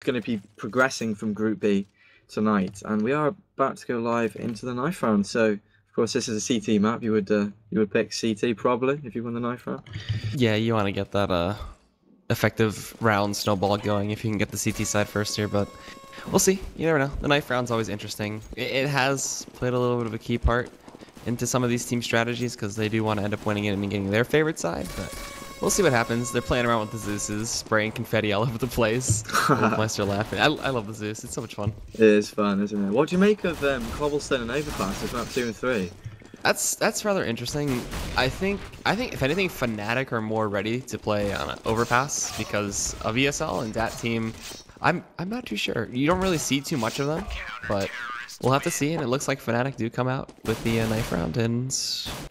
going to be progressing from Group B tonight, and we are about to go live into the knife round. So, of course, this is a CT map. You would pick CT probably if you won the knife round. Yeah, you want to get that effective round snowball going if you can get the CT side first here, but we'll see. You never know. The knife round's always interesting. It has played a little bit of a key part into some of these team strategies because they do want to end up winning it and getting their favorite side, but we'll see what happens. They're playing around with the Zeus's, spraying confetti all over the place. Wolfmeister laughing. I love the Zeus. It's so much fun. It is fun, isn't it? What do you make of Cobblestone and Overpass as map 2 and 3? That's rather interesting. I think if anything, Fnatic are more ready to play on Overpass because of ESL and dAT team. I'm not too sure. You don't really see too much of them, but we'll have to see. And it looks like Fnatic do come out with the knife round, and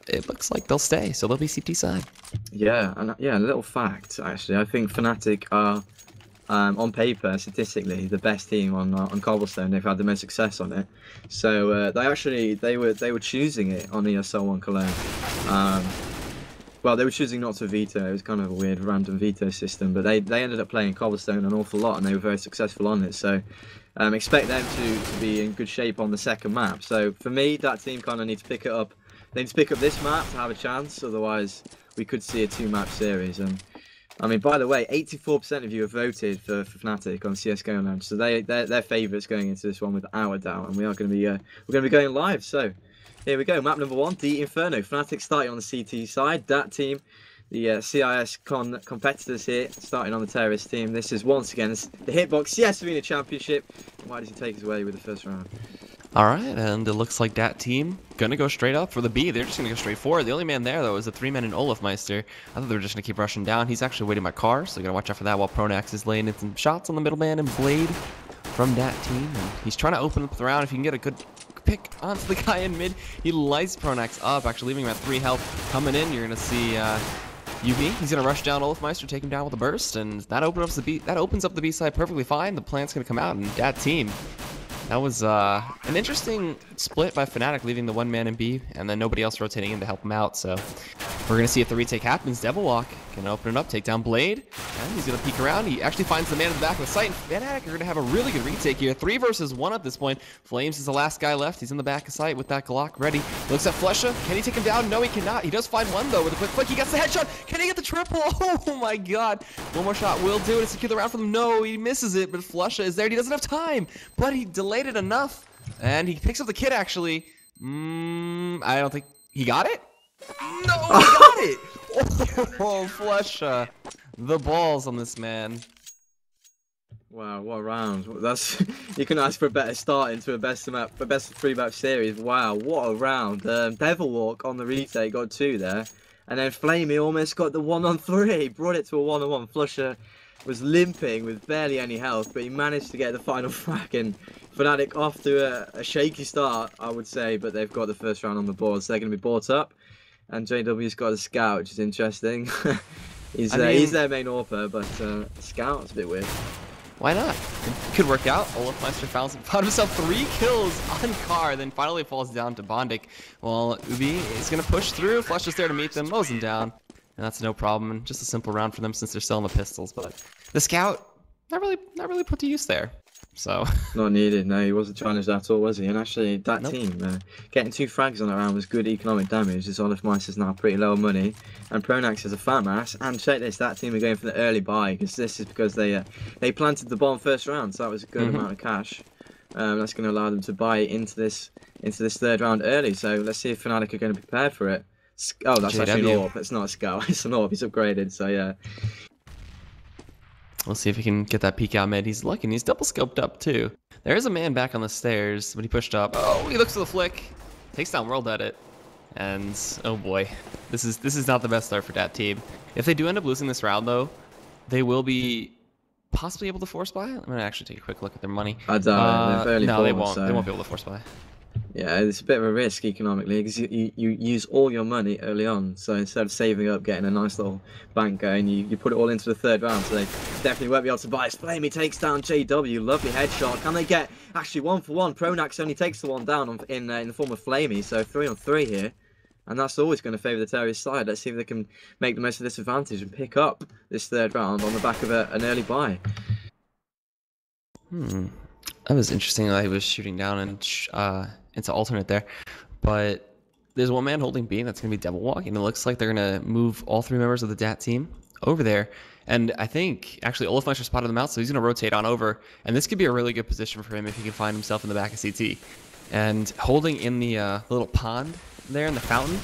it looks like they'll stay. So they'll be CT side. Yeah, and a little fact actually. I think Fnatic are on paper, statistically, the best team on Cobblestone. They've had the most success on it. So they were choosing it on ESL 1 Cologne. Well, they were choosing not to veto. It was kind of a weird random veto system, but they ended up playing Cobblestone an awful lot, and they were very successful on it. So expect them to be in good shape on the second map. So for me, that team kind of needs to pick it up. They need to pick up this map to have a chance. Otherwise, we could see a 2-map series. And I mean, by the way, 84% of you have voted for Fnatic on CS:GO Lounge, so they're favourites going into this one without a doubt, and we are going to be we're going to be going live. So here we go, map number 1, the Inferno. Fnatic starting on the CT side, that team, the CIS competitors here starting on the terrorist team. This is once again the Hitbox CS Arena Championship. Why does he take his way with the first round? Alright, and it looks like that team gonna go straight up for the B. They're just gonna go straight forward. The only man there, though, is the 3-man in Olafmeister. I thought they were just gonna keep rushing down. He's actually waiting my car, so you gotta watch out for that while Pronax is laying in some shots on the middleman and Blade from that team. And he's trying to open up the round. If you can get a good pick onto the guy in mid, he lights Pronax up, actually leaving him at 3 health. Coming in, you're gonna see UV. He's gonna rush down Olafmeister, take him down with a burst, and that opens up the B side perfectly fine. The plant's gonna come out, and that team. That was an interesting split by Fnatic, leaving the 1-man in B, and then nobody else rotating in to help him out. So we're going to see if the retake happens. Devilwalk can open it up, take down Blade, and he's going to peek around. He actually finds the man in the back of the site. Fnatic are going to have a really good retake here. 3 versus 1 at this point. Flames is the last guy left. He's in the back of sight with that Glock ready. Looks at Flesha. Can he take him down? No, he cannot. He does find one, though, with a quick flick. He gets the headshot. Can he get the triple? Oh, my God. One more shot will do it to secure the round for them. No, he misses it, but Flesha is there, and he doesn't have time. But he delayed it enough. And he picks up the kid, actually. I don't think... He got it? No, he got it! Oh, Flesha. The balls on this man. Wow, what a round. That's you can ask for a better start into a best of 3-map series. Wow, what a round. Devilwalk on the retake got 2 there. And then Flamey almost got the 1-on-3. Brought it to a 1-on-1. Flesha was limping with barely any health, but he managed to get the final frag, and Fnatic off to a shaky start, I would say, but they've got the first round on the board, so they're going to be brought up. And JW's got a scout, which is interesting. he's their main AWPer, but scout's a bit weird. Why not? It could work out. Olafmeister found himself 3 kills on Car, then finally falls down to Bondik. Well, Ubi is going to push through. Flesh is there to meet them, mows him down. And that's no problem. Just a simple round for them since they're still in the pistols. But the scout, not really put to use there. So not needed. No, he wasn't challenged at all, was he? And actually, that team getting 2 frags on that round was good economic damage. As Olafmeister's now pretty low on money, and Pronax is a fat mass. And check this, that team are going for the early buy because they planted the bomb first round, so that was a good amount of cash. That's going to allow them to buy into this 3rd round early. So let's see if Fnatic are going to be prepared for it. Oh, that's actually an AWP. It's not a scout. It's an AWP. He's upgraded. So yeah. We'll see if he can get that peek out mid. He's looking. He's double scoped up too. There is a man back on the stairs, but he pushed up. Oh, he looks for the flick. Takes down World Edit. And oh boy, this is not the best start for that team. If they do end up losing this round though, they will be possibly able to force buy. I'm gonna actually take a quick look at their money. I doubt it. No, they won't. So. They won't be able to force buy. Yeah, it's a bit of a risk economically because you use all your money early on. So instead of saving up, getting a nice little bank going, you put it all into the 3rd round. So they definitely won't be able to buy. Flamey takes down JW. Lovely headshot. Can they get actually 1-for-1? Pronax only takes the one down in the form of Flamey. So 3-on-3 here. And that's always going to favour the terrorist side. Let's see if they can make the most of this advantage and pick up this 3rd round on the back of an early buy. That was interesting that he was shooting down and into alternate there. But there's one man holding B, and that's going to be Devil Walk, and it looks like they're going to move all 3 members of the dAT team over there. And I think, actually, Olafmeister spotted them out, so he's going to rotate on over. And this could be a really good position for him if he can find himself in the back of CT. And holding in the little pond there in the fountain,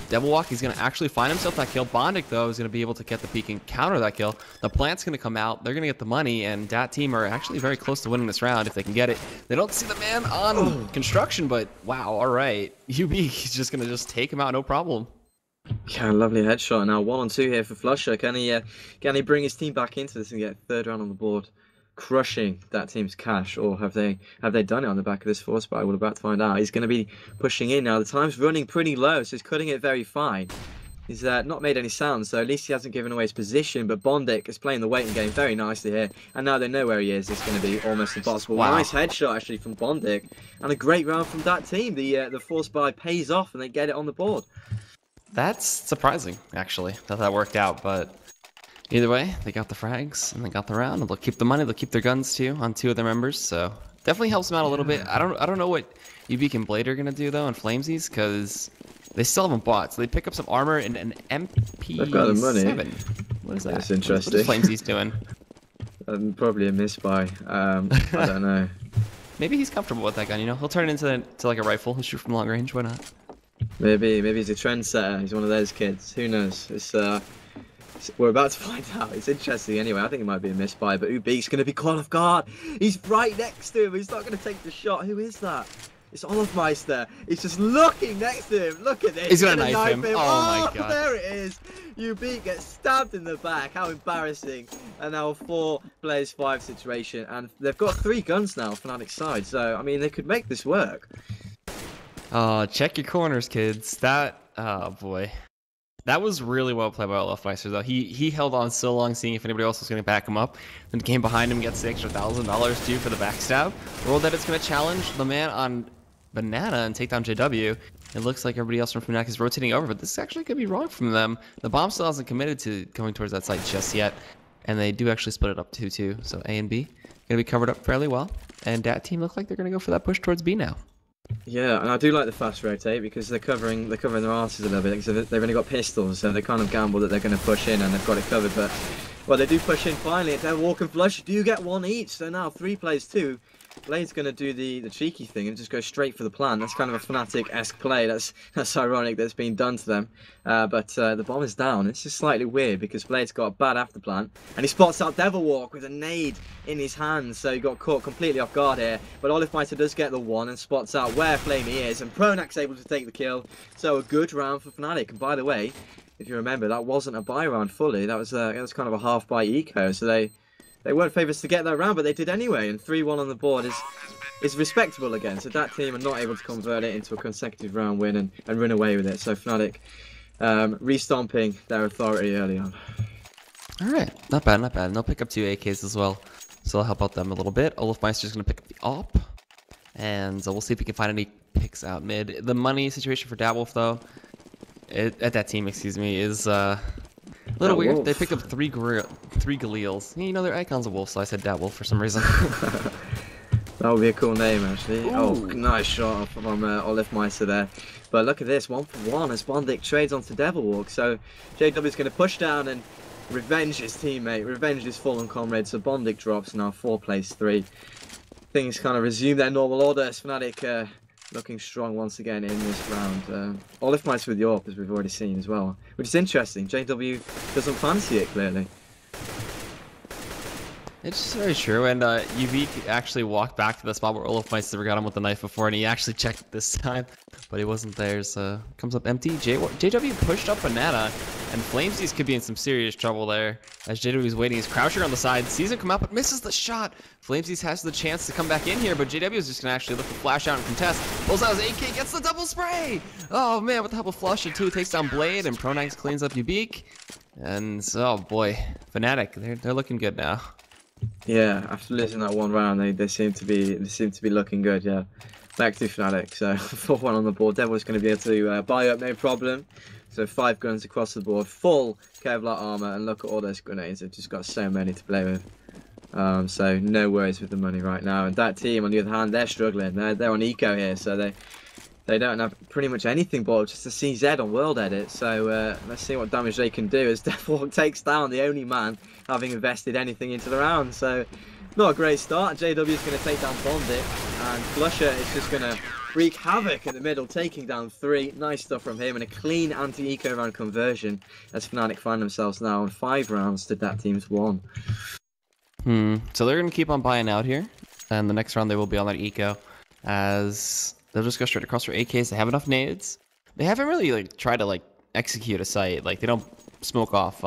Devil Walk, he's going to actually find himself that kill. Bondic, though, is going to be able to get the peek and counter that kill. The plant's going to come out. They're going to get the money, and dAT team are actually very close to winning this round if they can get it. They don't see the man on construction, but wow, all right. UB, he's just going to just take him out, no problem. Yeah, lovely headshot. Now 1-on-2 here for Flusher. Can he bring his team back into this and get 3rd round on the board, crushing that team's cash, or have they done it on the back of this force buy? We're about to find out. He's going to be pushing in now. The time's running pretty low, so he's cutting it very fine. He's not made any sound, so at least he hasn't given away his position. But Bondic is playing the waiting game very nicely here, and now they know where he is. It's going to be almost impossible. Wow. Nice headshot actually from Bondic, and a great round from that team. The force buy pays off, and they get it on the board. That's surprising, actually, that worked out, but either way, they got the frags and they got the round, and they'll keep the money, they'll keep their guns too on 2 of their members, so definitely helps them out a little bit. I don't know what UB and Blade are gonna do though on Flamesies, because they still haven't bought, so they pick up some armor and an MP7. They've got the money. What is that? That's interesting. What is Flamesies doing? Probably a misbuy. I don't know. Maybe he's comfortable with that gun, you know? He'll turn it into like a rifle, he'll shoot from long range, why not? Maybe he's a trendsetter. He's one of those kids. Who knows? We're about to find out. It's interesting anyway. I think it might be a misbuy, but Ubik's going to be caught off guard. He's right next to him. He's not going to take the shot. Who is that? It's Olafmeister. He's just looking next to him. Look at this. He's going to knife him. Oh my god. There it is. Ubik gets stabbed in the back. How embarrassing. And now a 4 plays 5 situation. And they've got 3 guns now, Fnatic's side. So, I mean, they could make this work. Check your corners, kids. Oh boy. That was really well played by Olafmeister, though. He held on so long, seeing if anybody else was going to back him up. Then came behind him, gets the extra $1,000 due for the backstab. Rolled that it's going to challenge the man on Banana and take down JW. It looks like everybody else from Fnatic is rotating over, but this actually could be wrong from them. The bomb still hasn't committed to going towards that site just yet, and they do actually split it up 2-2. So A and B going to be covered up fairly well, and dAT team look like they're going to go for that push towards B now. Yeah, and I do like the fast rotate because they're covering their asses a little bit because they've only got pistols, so they kind of gamble that they're going to push in and they've got it covered. But well, they do push in finally. They're Walk and Flush do get 1 each, so now 3 plays 2. Blade's going to do the cheeky thing and just go straight for the plant. That's kind of a Fnatic-esque play. That's ironic that's been done to them. But the bomb is down. It's just slightly weird because Blade's got a bad after plant. And he spots out Devil Walk with a nade in his hand. So he got caught completely off guard here. But Olafmeister does get the 1 and spots out where Flamey is. And Pronak's able to take the kill. So a good round for Fnatic. And by the way, if you remember, that wasn't a buy round fully. That was kind of a half buy eco. So they weren't favourites to get that round, but they did anyway, and 3-1 on the board is respectable again. So that team are not able to convert it into a consecutive round win and run away with it. So Fnatic restomping their authority early on. All right, not bad, not bad. And they'll pick up 2 AKs as well, so I'll help out them a little bit. Olafmeister's going to pick up the AWP, and we'll see if we can find any picks out mid. The money situation for dAT though, at that team, excuse me, is a little weird. They picked up 3 Galils. You know, they're icons of wolves, so I said dAT for some reason. That would be a cool name, actually. Ooh. Oh, nice shot from Olafmeister there. But look at this, 1 for 1 as Bondic trades onto Devil Walk. So JW is going to push down and revenge his teammate, revenge his fallen comrade. So Bondic drops now, 4 plays 3. Things kind of resume their normal order as Fnatic looking strong once again in this round. Olafmeister with the AWP, as we've already seen as well, which is interesting. JW doesn't fancy it, clearly. It's very true, and UV actually walked back to the spot where Olafmeister got him with the knife before, and he actually checked this time, but he wasn't there, so comes up empty. JW pushed up Banana, and Flamesies could be in some serious trouble there, as JW is waiting. He's crouching on the side, sees him come out, but misses the shot. Flamesies has the chance to come back in here, but JW is just going to actually look to flash out and contest. Pulls out his AK, gets the double spray! Oh man, with the help of Flush, and 2 takes down Blade, and Pronax cleans up Ubik. And, oh boy, Fnatic, they're looking good now. Yeah, after losing that 1 round, they seem to be looking good. Yeah, back to Fnatic. So 4-1 on the board. Devil's going to be able to buy up no problem. So 5 guns across the board, full Kevlar armor, and look at all those grenades. They've just got so many to play with. So no worries with the money right now. And that team, on the other hand, they're struggling. They're on eco here, so they don't have pretty much anything but just a CZ on World Edit. So let's see what damage they can do as Deathwalk takes down the only man having invested anything into the round. So not a great start. JW is going to take down Bondit, and Flusher is just going to wreak havoc in the middle, taking down 3. Nice stuff from him, and a clean anti-eco round conversion as Fnatic find themselves now on 5 rounds to that team's 1. So they're going to keep on buying out here, and the next round they will be on that eco, as they'll just go straight across for AKs. They have enough nades. They haven't really tried to execute a site. They don't smoke off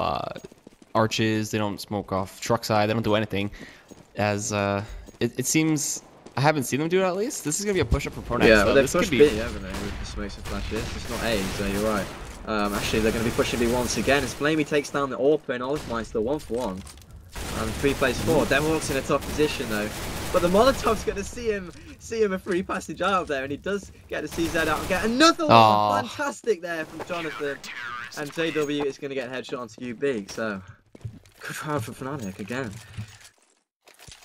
arches. They don't smoke off truck side. They don't do anything. As it seems, I haven't seen them do it at least. This is gonna be a push up for Pronax. Yeah, well, they've pushed B, haven't they, with the smokes and flashes. It's not A, so you're right. Actually, they're going to be pushing B once again as Flamey takes down the Orpa and Olifmeister 1-for-1. And 3 plays 4. Devil's in a tough position though. But the Molotov's going to see him a free passage out of there, and he does get the CZ out and get another one. Aww. Fantastic there from Jonathan. And JW is going to get a headshot onto UB. So good round for Fnatic again.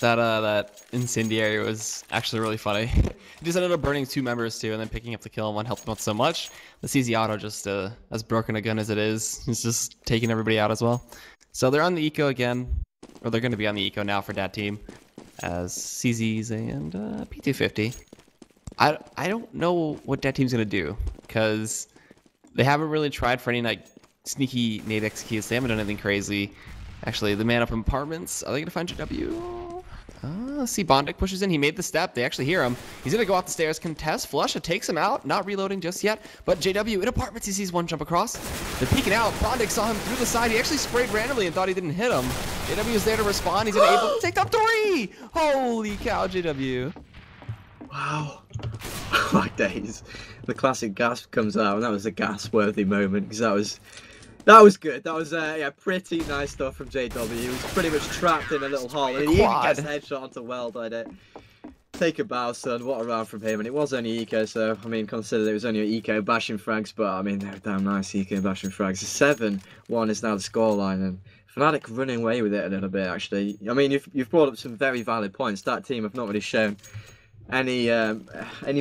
That incendiary was actually really funny. He just ended up burning 2 members too, and then picking up the kill. One helped him out so much. The CZ auto, just as broken a gun as it is just taking everybody out as well. So they're on the eco again, or they're going to be on the eco now for that team, as CZs and P250. I don't know what that team's going to do, because they haven't really tried for any sneaky nade executes. They haven't done anything crazy. Actually, the man up in apartments, are they going to find JW? Let's see, Bondic pushes in. He made the step. They actually hear him. He's going to go off the stairs, contest. Flusha takes him out. Not reloading just yet. But JW in apartments, he sees one jump across. They're peeking out. Bondic saw him through the side. He actually sprayed randomly and thought he didn't hit him. JW is there to respond. He's able to take down 3. Holy cow, JW. Wow. My days. The classic gasp comes out, and that was a gasp-worthy moment, because that was good. That was yeah, pretty nice stuff from JW. He was pretty much trapped in a little hole, and he even gets a headshot onto Weld. Take a bow, son. What a round from him. And it was only eco, so I mean, consider it was only an eco bashing frags, but I mean, they're damn nice eco bashing frags. 7-1 is now the scoreline, and Fnatic running away with it a little bit, actually. I mean, you've brought up some very valid points. That team have not really shown any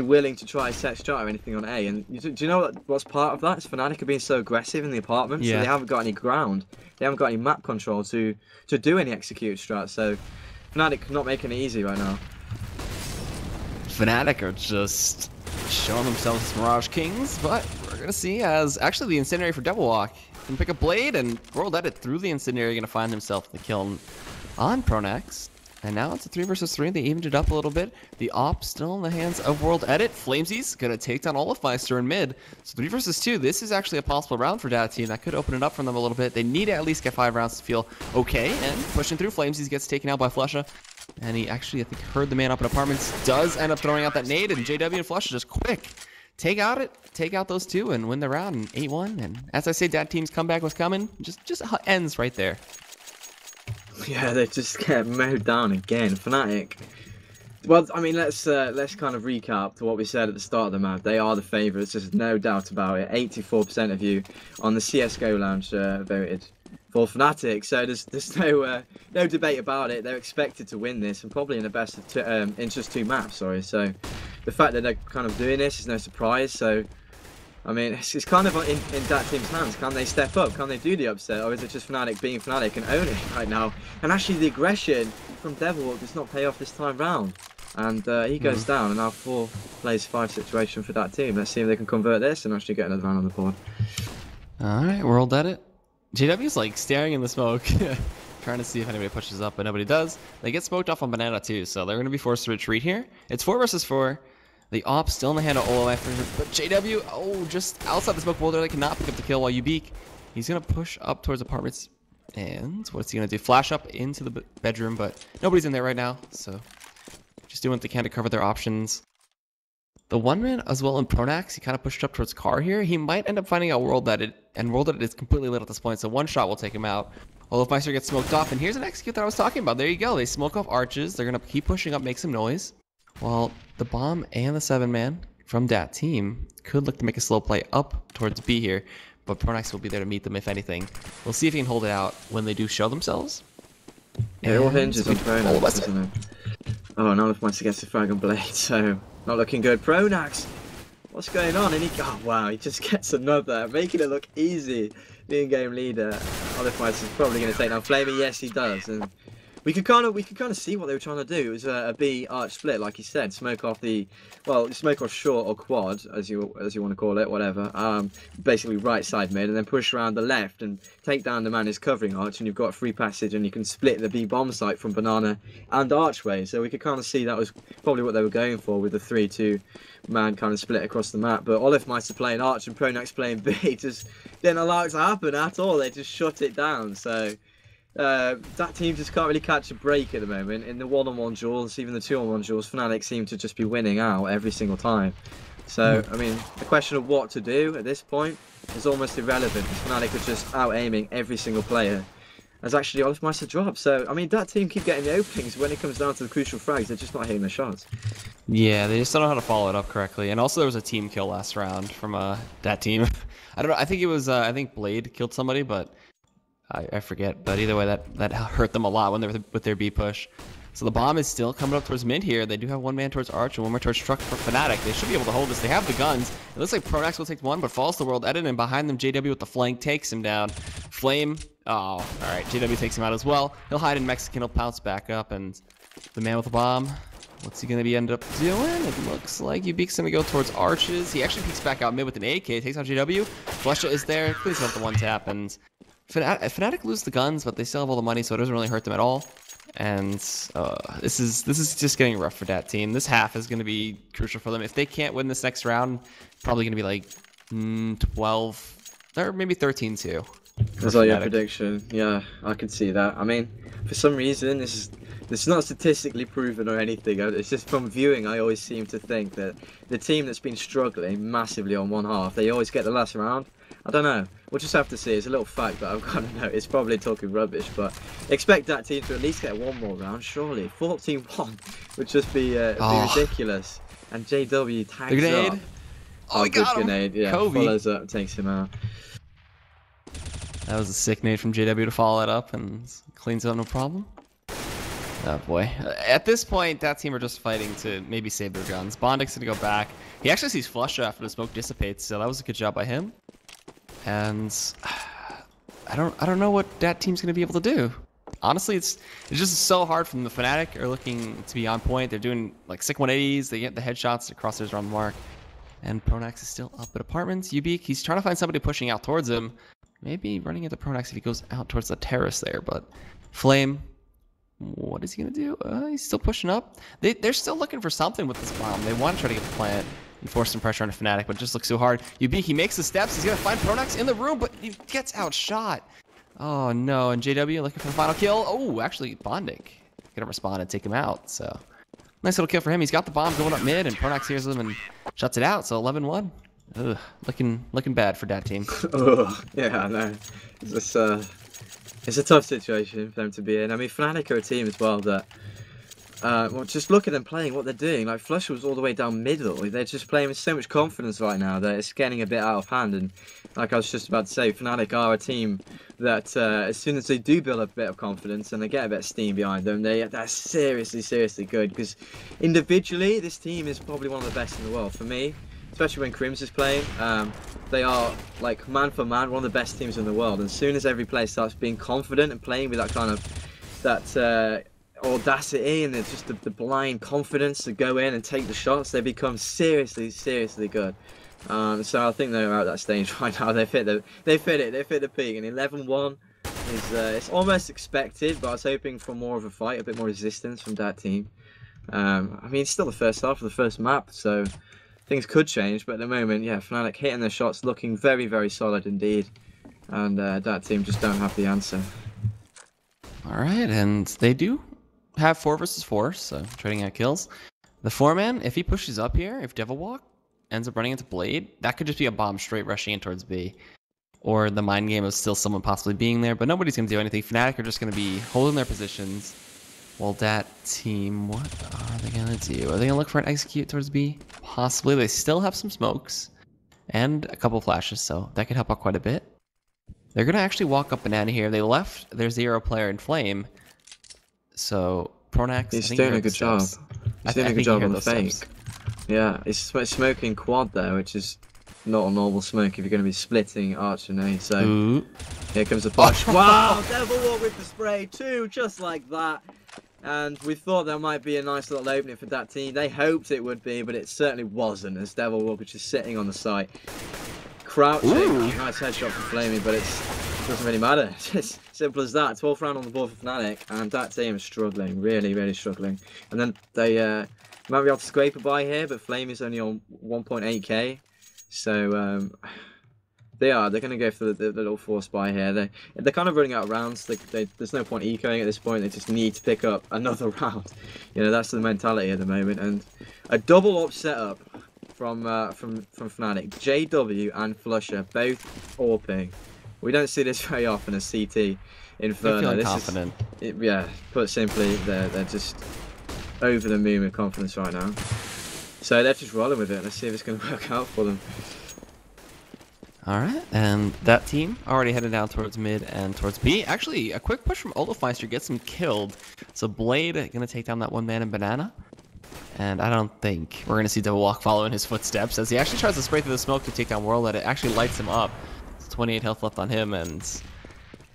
willing to try set strat or anything on A, and do you know what's part of that? It's Fnatic are being so aggressive in the apartment, so they haven't got any ground, they haven't got any map control to do any execute strat, so Fnatic not making it easy right now. Fnatic are just showing themselves as Mirage Kings, but we're gonna see as actually the incendiary for Devilwalk can pick a blade, and World Edit through the incendiary gonna find himself the kill on Pronax. And now it's a 3 versus 3. They evened it up a little bit. The op still in the hands of World Edit. Flamesy's gonna take down Olifmeister in mid. So 3 versus 2. This is actually a possible round for dAT team. That could open it up for them a little bit. They need to at least get 5 rounds to feel okay. And pushing through, Flamesy's gets taken out by Flusha. And he actually, I think, heard the man up in apartments. Does end up throwing out that nade, and JW and Flusha just quick take out those 2 and win the round in 8-1. And as I say, dAT team's comeback was coming. Just ends right there. Yeah, they just get mowed down again. Fnatic. Well, I mean, let's kind of recap to what we said at the start of the map. They are the favourites. There's no doubt about it. 84% of you on the CS:GO Lounge voted for Fnatic, so there's no debate about it. They're expected to win this, and probably in the best of in just 2 maps. Sorry. So the fact that they're kind of doing this is no surprise. So I mean, it's kind of in that team's hands. Can they step up? Can they do the upset? Or is it just Fnatic being Fnatic and owning it right now? And actually, the aggression from Devilwalk does not pay off this time round. And he goes down, and now 4 plays 5 situation for that team. Let's see if they can convert this and actually get another round on the board. Alright, World Edit. JW's staring in the smoke, trying to see if anybody pushes up, but nobody does. They get smoked off on Banana too, so they're going to be forced to retreat here. It's 4 versus 4. The op still in the hand of Olaf, but JW, oh, just outside the smoke boulder. They cannot pick up the kill while Ubeak. He's going to push up towards apartments. And what's he going to do? Flash up into the bedroom, but nobody's in there right now. So just doing what they can to cover their options. The one man as well in Pronax, he kind of pushed up towards car here. He might end up finding out World Edit, and World Edit is completely lit at this point, so one shot will take him out. Olafmeister gets smoked off, and here's an execute that I was talking about. There you go. They smoke off arches. They're going to keep pushing up, make some noise. Well, the bomb and the 7-man from dAT team could look to make a slow play up towards B here, but Pronax will be there to meet them if anything. We'll see if he can hold it out when they do show themselves. It all hinges on all Pronax, of us. doesn't it? Oh, none of Meister gets the frag and blade, so not looking good. Pronax, what's going on? And oh wow, he just gets another, making it look easy. The in-game leader, Meister is probably going to take down Flamey. Yes, he does, and we could kind of see what they were trying to do. It was a B arch split, like you said, smoke off smoke off short or quad, as you want to call it, whatever. Basically right side mid, and then push around the left and take down the man who's covering arch, and you've got free passage, and you can split the B bomb site from banana and archway. So we could kind of see that was probably what they were going for with the 3-2 man kind of split across the map. But Meister playing arch and Pronax playing B just didn't allow it to happen at all. They just shut it down. So. That team just can't really catch a break at the moment. In the one-on-one duels, even the two-on-one duels, Fnatic seem to just be winning out every single time. So, I mean, the question of what to do at this point is almost irrelevant. Fnatic are just out-aiming every single player. As actually Meister dropped. So, I mean, that team keep getting the openings. When it comes down to the crucial frags, they're just not hitting the shots. Yeah, they just don't know how to follow it up correctly. And also, there was a team kill last round from that team. I don't know. I think it was. I think Blade killed somebody, but. I forget, but either way, that hurt them a lot when they were with their B push. So the bomb is still coming up towards mid here. They do have one man towards Arch and one more towards Truck for Fnatic. They should be able to hold this. They have the guns. It looks like Pronax will take one, but falls to World Edit, and behind them, JW with the flank takes him down. Flame, oh, all right, JW takes him out as well. He'll hide in Mexican, he'll pounce back up, and the man with the bomb, what's he going to end up doing? It looks like Ubeek's going to go towards Arches. He actually peeks back out mid with an AK, takes out JW. Flesha is there, please help the one tap, and Fnatic lose the guns, but they still have all the money, so it doesn't really hurt them at all. And this is just getting rough for that team. This half is going to be crucial for them. If they can't win this next round, probably going to be like 12 or maybe 13-2. That's all your prediction. Yeah, I could see that. I mean, for some reason, this is not statistically proven or anything. It's just from viewing, I always seem to think that the team that's been struggling massively on one half, they always get the last round. I don't know. We'll just have to see. It's a little fact that I've got to know. It's probably talking rubbish, but expect that team to at least get one more round, surely. 14-1 would just be ridiculous. And JW tags the grenade. up. Oh, he got him. Grenade. Yeah, Kobe. follows up, takes him out. That was a sick nade from JW to follow it up and cleans it up no problem. Oh boy. At this point, that team are just fighting to maybe save their guns. Bondik's gonna go back. He actually sees Flusha after the smoke dissipates, so that was a good job by him. And I don't know what that team's gonna be able to do. Honestly, it's just so hard from the Fnatic are looking to be on point. They're doing like sick 180s. They get the headshots, the crosshairs around the mark. And Pronax is still up at apartments. Ubeek, he's trying to find somebody pushing out towards him. Maybe running into Pronax if he goes out towards the terrace there. But Flame, what is he gonna do? He's still pushing up. They're still looking for something with this bomb. They want to try to get the plant and force some pressure on the Fnatic, but it just looks so hard. Ubeek, he makes the steps. He's gonna find Pronax in the room, but he gets outshot. Oh no, and JW looking for the final kill. Oh, actually Bondik gonna respond and take him out. So nice little kill for him. He's got the bomb going up mid, and Pronax hears him and shuts it out. So 11-1. Ugh, looking bad for that team. Oh, yeah, I know. It's a tough situation for them to be in. I mean, Fnatic are a team as well that, well, just look at them playing, what they're doing. Like, Flush was all the way down middle. They're just playing with so much confidence right now that it's getting a bit out of hand. And like I was just about to say, Fnatic are a team that as soon as they do build up a bit of confidence and they get a bit of steam behind them, they're seriously good. Because individually, this team is probably one of the best in the world. For me, especially when Crims is playing, they are, like, man for man, one of the best teams in the world. And as soon as every player starts being confident and playing with that kind of, audacity and just the blind confidence to go in and take the shots, they become seriously good. So I think they're at that stage right now. They've hit the peak, and 11-1 is it's almost expected, but I was hoping for more of a fight, a bit more resistance from that team. I mean, it's still the first half of the first map, so things could change, but at the moment, yeah, Fnatic hitting their shots, looking very solid indeed, and that team just don't have the answer. All right, and they do have 4 versus 4, so trading out kills. The 4-man, if he pushes up here, if Devil Walk ends up running into Blade, that could just be a bomb straight rushing in towards B. Or the mind game of still someone possibly being there, but nobody's going to do anything. Fnatic are just going to be holding their positions. Well, that team, what are they going to do? Are they going to look for an execute towards B? Possibly. They still have some smokes and a couple flashes, so that could help out quite a bit. They're going to actually walk up banana here. They left their 0 player in Flame, So Pronax, I He's think you doing a heard the good job. steps. He's doing a good think you job heard on the those fake. steps. Yeah, he's smoking quad there, which is not a normal smoke if you're going to be splitting Arch and A. So Ooh. here comes the push. Wow, Devil Walk with the spray too, just like that. And we thought there might be a nice little opening for that team. They hoped it would be, but it certainly wasn't, as Devil Walk was just sitting on the site. Crouching. Ooh. Nice headshot from Flamey, but it doesn't really matter. It's just simple as that. 12th round on the board for Fnatic, and that team is struggling, really, really struggling. And then they might be able to scrape a buy here, but Flamey's only on 1.8k. So they're going to go for the little force buy here. They're kind of running out of rounds. There's no point ecoing at this point. They just need to pick up another round. You know, that's the mentality at the moment. And a double up setup from Fnatic. JW and Flusher both AWPing. We don't see this very often as CT Inferno. They're feeling this confident. Yeah, put simply, they're just over the moon with confidence right now. So they're just rolling with it. Let's see if it's going to work out for them. Alright, and that team already headed down towards mid and towards B. Actually, a quick push from Olofmeister gets him killed. So Blade gonna take down that one man in Banana. And I don't think we're gonna see Devil Walk follow in his footsteps as he actually tries to spray through the smoke to take down World That it actually lights him up. It's 28 health left on him, and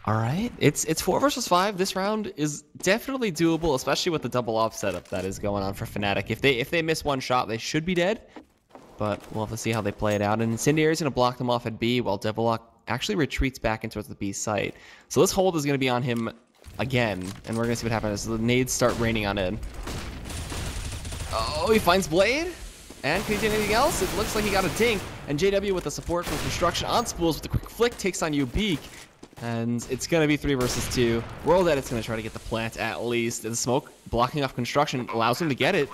alright. It's 4 versus 5. This round is definitely doable, especially with the double op setup that is going on for Fnatic. If they miss one shot, they should be dead. But we'll have to see how they play it out. And Incendiary is going to block them off at B, while Devilock actually retreats back into the B site. So this hold is going to be on him again, and we're going to see what happens as the nades start raining on in. Oh, he finds Blade. And can he do anything else? It looks like he got a dink. And JW with the support from Construction on Spools with a quick flick takes on Ubeak. And it's going to be 3 versus 2. World Edit's going to try to get the plant at least. And the smoke blocking off Construction allows him to get it.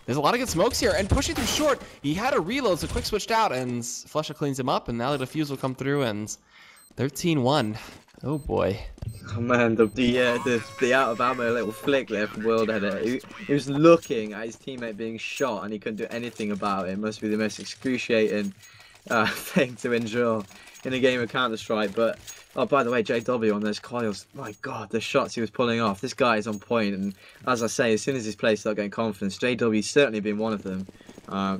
There's a lot of good smokes here, and pushing through short. He had a reload, so quick switched out, and Flusha cleans him up, and now the defuse will come through, and 13-1. Oh boy. Oh man, the out of ammo little flick there from World Edit. He was looking at his teammate being shot, and he couldn't do anything about it. It must be the most excruciating thing to endure in a game of Counter-Strike. But oh, by the way, JW on those coils, my god, the shots he was pulling off. This guy is on point, and as I say, as soon as his players start getting confidence, JW's certainly been one of them.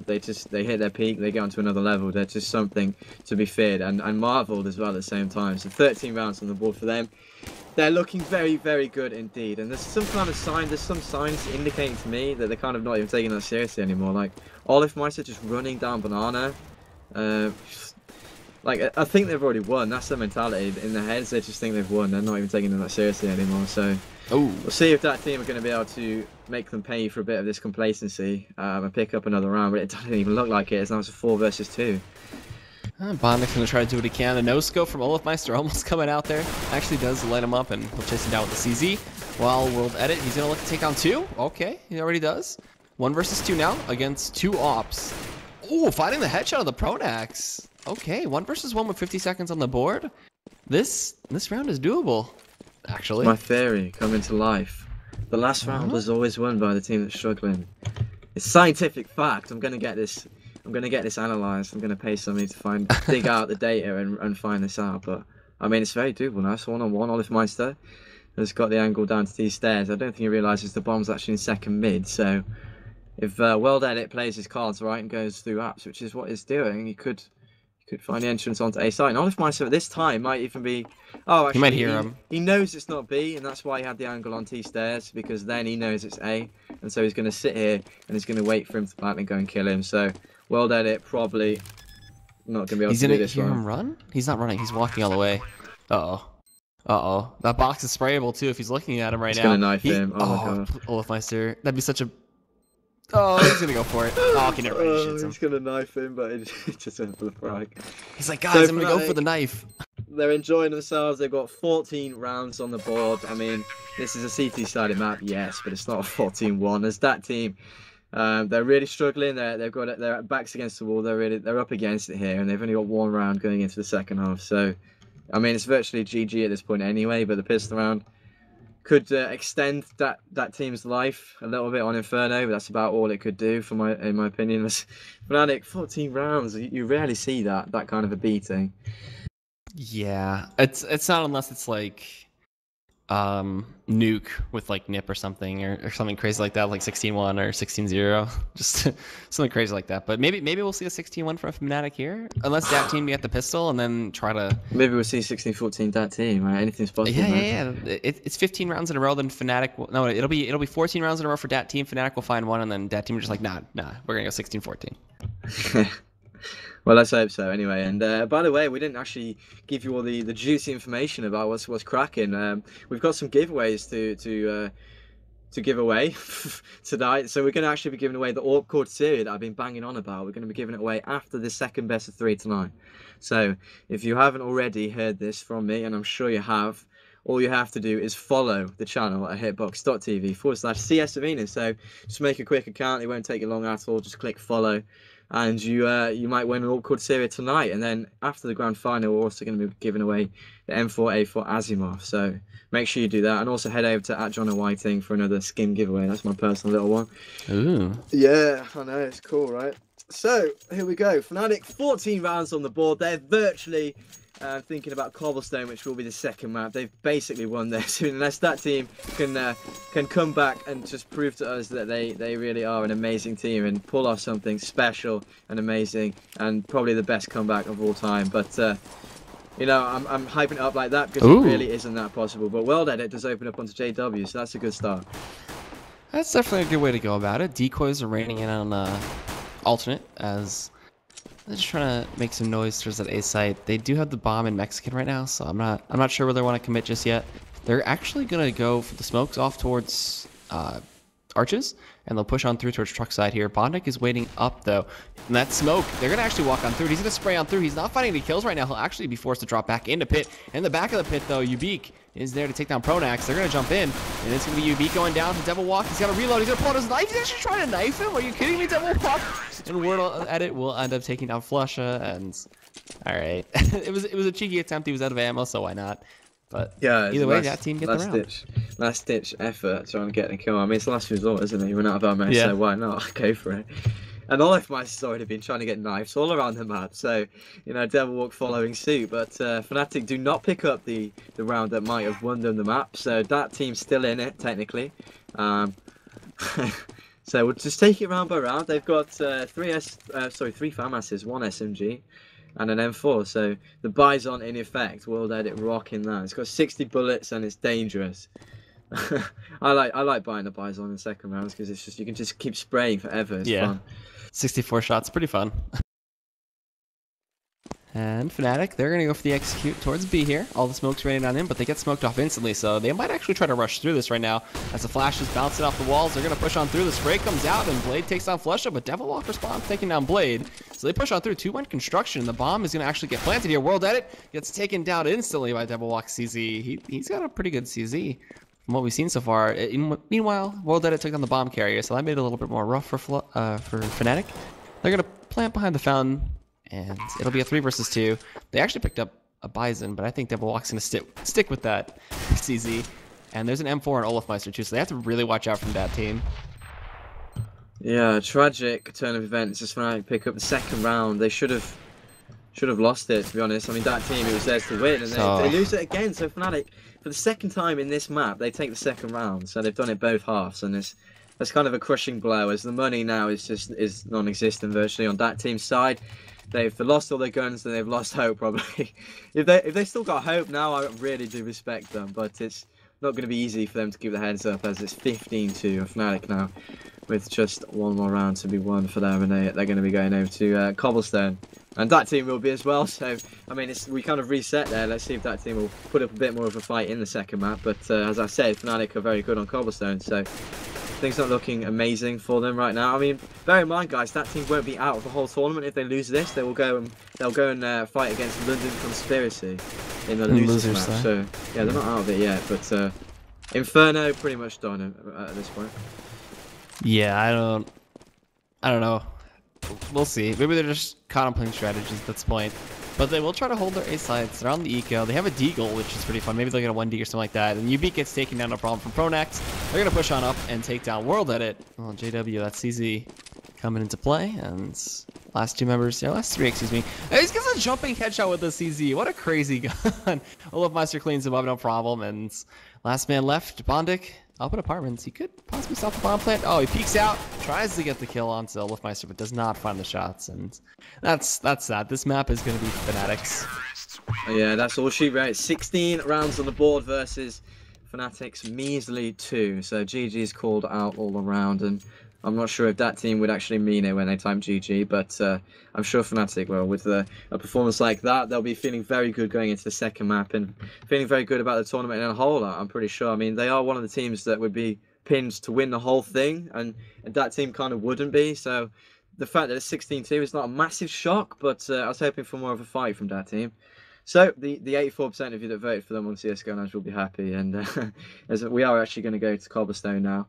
They hit their peak, they get onto another level. They're just something to be feared and marveled as well at the same time. So 13 rounds on the board for them. They're looking very, very good indeed. And there's some kind of sign, there's some signs indicating to me that they're kind of not even taking that seriously anymore. Like Olofmeister just running down Banana. Like, I think they've already won. That's their mentality. In their heads, they just think they've won. They're not even taking them that seriously anymore. So we'll see if that team are going to be able to make them pay for a bit of this complacency and pick up another round. But it doesn't even look like it. It's now a 4 versus 2. Bondik's going to try to do what he can. The no-scope from Olofmeister almost coming out there. Actually does light him up, and he'll chase him down with the CZ. While World Edit, he's going to look to take on 2. Okay, he already does. 1 versus 2 now against 2 ops. Ooh, finding the headshot of the Pronax. Okay, 1 versus 1 with 50 seconds on the board. This round is doable, actually. My theory coming to life. The last round was always won by the team that's struggling. It's scientific fact. I'm gonna get this analysed. I'm gonna pay somebody to dig out the data and find this out. But I mean, it's very doable now. It's 1-on-1. Olofmeister has got the angle down to these stairs. I don't think he realises the bomb's actually in second mid. So if World Edit plays his cards right and goes through apps, which is what he's doing, he could find the entrance onto A site. And Olofmeister at this time might even be... Oh, actually, he might hear him. He knows it's not B, and that's why he had the angle on T stairs, because then he knows it's A. And so he's going to sit here, and he's going to wait for him to plant and go and kill him. So World Edit probably not going to be able to do this one. He's going to hear him run? He's not running. He's walking all the way. Uh-oh. Uh-oh. That box is sprayable, too, if he's looking at him right now. He's going to knife him. Oh, my god. Olofmeister. That'd be such a... Oh, he's gonna go for it. Oh, okay, never mind. He shits him. He's gonna knife him, but it just went for the frag. He's like, guys, I'm gonna go for the knife. They're enjoying themselves. They've got 14 rounds on the board. I mean, this is a CT-sided map, yes, but it's not a 14-1. As that team, they're really struggling. They've got their backs against the wall. They're up against it here, and they've only got 1 round going into the second half. So, I mean, it's virtually GG at this point anyway. But the pistol round could extend that team's life a little bit on Inferno, but that's about all it could do, in my opinion. Fnatic, 14 rounds, you rarely see that kind of a beating. Yeah, it's not unless it's like nuke with like nip or something or something crazy like that, like 16-1 or 16-0, just something crazy like that. But maybe we'll see a 16-1 from Fnatic here, unless that team get the pistol and then try to. Maybe we'll see 16-14 that team, right? Anything's possible. Yeah. It's 15 rounds in a row. Then Fnatic will, no, it'll be 14 rounds in a row for dat team. Fnatic will find one, and then dat team are just like, nah, we're gonna go 16-14. Well, let's hope so. Anyway, and by the way, we didn't actually give you all the juicy information about what's cracking. We've got some giveaways to give away tonight. So we're going to actually be giving away the AWP Cord series that I've been banging on about. We're going to be giving it away after the second best of 3 tonight. So if you haven't already heard this from me, and I'm sure you have, all you have to do is follow the channel at hitbox.tv/CS Arena. So just make a quick account. It won't take you long at all. Just click follow. And you might win an awkward series tonight. And then after the grand final, we're also going to be giving away the M4A4 Asimov. So make sure you do that. And also head over to @JohnO'Whiting for another skin giveaway. That's my personal little one. Ooh. Yeah, I know. It's cool, right? So here we go. Fnatic, 14 rounds on the board. They're virtually thinking about Cobblestone, which will be the second map. They've basically won this. Unless that team can come back and just prove to us that they really are an amazing team and pull off something special and amazing and probably the best comeback of all time. But you know, I'm hyping it up like that because it really isn't that possible. But World Edit does open up onto JW, so that's a good start. That's definitely a good way to go about it. Decoys are raining in on alternate as they're just trying to make some noise towards that A site. They do have the bomb in Mexican right now, so I'm not sure whether they want to commit just yet. They're actually gonna go for the smokes off towards arches, and they'll push on through towards truck side here. Bondic is waiting up though. And that smoke, they're gonna actually walk on through. He's gonna spray on through. He's not finding any kills right now. He'll actually be forced to drop back into pit. In the back of the pit though, Ubik is there to take down Pronax. They're gonna jump in, and it's gonna be Ubik going down to Devil Walk. He's got to reload. He's gonna pull out his knife. He's actually trying to knife him. Are you kidding me, Devil Walk? And Word Edit will end up taking down Flusha. And all right, it was a cheeky attempt. He was out of ammo, so why not? But yeah, either way, that team gets the round. Last ditch effort trying to get a kill. I mean, it's the last resort, isn't it? You run out of ammo, so why not? Go for it. And Olofmeister's already been trying to get knives all around the map, so, you know, Devil Walk following suit. But Fnatic do not pick up the round that might have won them the map, so that team's still in it, technically. So we'll just take it round by round. They've got 3 FAMASs, 1 SMG, and an M4. So the Bison, in effect, World Edit rocking that. It's got 60 bullets and it's dangerous. I like buying the Bison in second rounds because it's just you can just keep spraying forever. It's fun. 64 shots, pretty fun. And Fnatic, they're going to go for the execute towards B here. All the smoke's raining on him, but they get smoked off instantly, so they might actually try to rush through this right now. As the flash is bouncing off the walls, they're going to push on through. The spray comes out, and Blade takes down Flusha, but Devil Walk responds, taking down Blade. So they push on through. 2-1 construction. The bomb is going to actually get planted here. World Edit gets taken down instantly by Devil Walk CZ. He's got a pretty good CZ from what we've seen so far. Meanwhile, World Edit took down the bomb carrier, so that made it a little bit more rough for Fnatic. They're going to plant behind the fountain, and it'll be a 3 versus 2. They actually picked up a Bison, but I think Devil Walk's going to stick with that CZ. And there's an M4 and Olofmeister too, so they have to really watch out from that team. Yeah, tragic turn of events. Just when I pick up the second round, they should have lost it, to be honest. I mean, that team, it was theirs to win, and they lose it again. So Fnatic, for the second time in this map, they take the second round. So they've done it both halves, and that's kind of a crushing blow, as the money now is non-existent virtually on that team's side. They've lost all their guns, and they've lost hope probably. if they still got hope now, I really do respect them, but it's not going to be easy for them to keep their heads up, as it's 15-2 of Fnatic now, with just one more round to be won for them, and they're going to be going over to Cobblestone, and that team will be as well. So I mean, we kind of reset there. Let's see if that team will put up a bit more of a fight in the second map. But as I said, Fnatic are very good on Cobblestone, so things not looking amazing for them right now. I mean, bear in mind, guys, that team won't be out of the whole tournament if they lose this. They'll go and fight against London Conspiracy in the losers match. So yeah, they're not out of it yet, but Inferno pretty much done at this point. Yeah, I don't know. We'll see. Maybe they're just contemplating strategies at this point. But they will try to hold their A sides. They're on the eco. They have a deagle, which is pretty fun. Maybe they'll get a 1D or something like that. And Ubik gets taken down, no problem, from Pronax. They're going to push on up and take down World Edit. Well, JW, that's CZ coming into play. And last two members, yeah, last three, excuse me. And he's gets a jumping headshot with the CZ. What a crazy gun. Olafmeister cleans him up, no problem. And last man left, Bondic, up in apartments. He could possibly stop the bomb plant. Oh, he peeks out, tries to get the kill onto Olafmeister, but does not find the shots. And that's that. This map is going to be Fnatic's. Yeah, that's all she wrote. 16 rounds on the board versus Fnatic's measly 2. So GG's called out all around, and I'm not sure if that team would actually mean it when they type GG, but I'm sure Fnatic will. With a performance like that, they'll be feeling very good going into the second map and feeling very good about the tournament in a whole. I'm pretty sure. I mean, they are one of the teams that would be pinned to win the whole thing, and that team kind of wouldn't be. So the fact that it's 16-2 is not a massive shock, but I was hoping for more of a fight from that team. So the 84% of you that voted for them on CS:GO Lounge will be happy, and as we are actually going to go to Cobblestone now,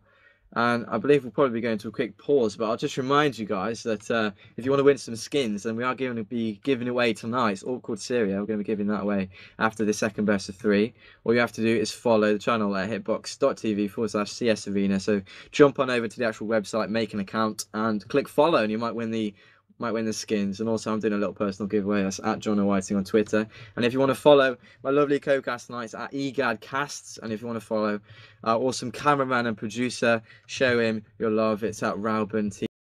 and I believe we'll probably be going to a quick pause. But I'll just remind you guys that if you want to win some skins, then we are going to be giving away tonight. It's Awkward Syria. We're going to be giving that away after the second best of 3. All you have to do is follow the channel at hitbox.tv/CS Arena. So jump on over to the actual website, make an account, and click follow, and you might win the skins. And also I'm doing a little personal giveaway. That's at John Whiting on Twitter. And if you want to follow my lovely co-cast nights at EGADcasts, and if you want to follow our awesome cameraman and producer, show him your love, it's at Rauben